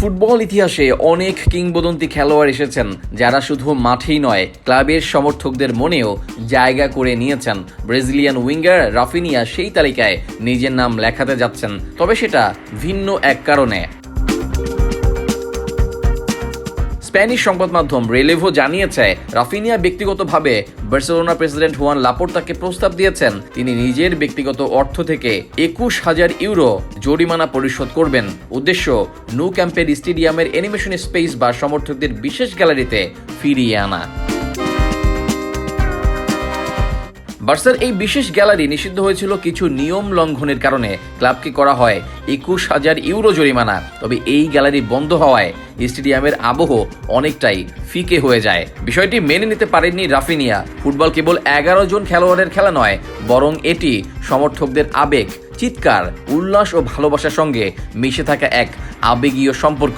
Football ইতিহাসে অনেক কিংবদন্তি খেলোয়াড় এসেছেন যারা শুধু মাঠেই নয় ক্লাবের সমর্থকদের মনেও জায়গা করে নিয়েছেন। ব্রাজিলিয়ান উইঙ্গার রাফিনিয়া সেই তালিকায় নিজের নাম লেখাতে যাচ্ছেন, তবে সেটা ভিন্ন এক কারণে। স্প্যানিশ সংবাদ মাধ্যম রেলেভো জানিয়েছে, রাফিনিয়া ব্যক্তিগতভাবে বার্সেলোনা প্রেসিডেন্ট হুয়ান লাপোর্তাকে প্রস্তাব দিয়েছেন তিনি নিজের ব্যক্তিগত অর্থ থেকে 21,000 ইউরো জরিমানা পরিশোধ করবেন। উদ্দেশ্য ন্যু ক্যাম্পের স্টেডিয়ামের অ্যানিমেশন স্পেস বা সমর্থকদের বিশেষ গ্যালারিতে ফিরিয়ে আনা। বার্সার এই বিশেষ গ্যালারি নিষিদ্ধ হয়েছিল কিছু নিয়ম লঙ্ঘনের কারণে। ক্লাবকে করা হয় 21,000 ইউরো জরিমানা। তবে এই গ্যালারি বন্ধ হওয়ায় স্টেডিয়ামের আবহ অনেকটাই ফিকে হয়ে যায়। বিষয়টি মেনে নিতে পারেননি রাফিনিয়া। ফুটবল কেবল 11 জন খেলোয়াড়ের খেলা নয়, বরং এটি সমর্থকদের আবেগ, চিৎকার, উল্লাস ও ভালোবাসার সঙ্গে মিশে থাকা এক আবেগীয় সম্পর্ক।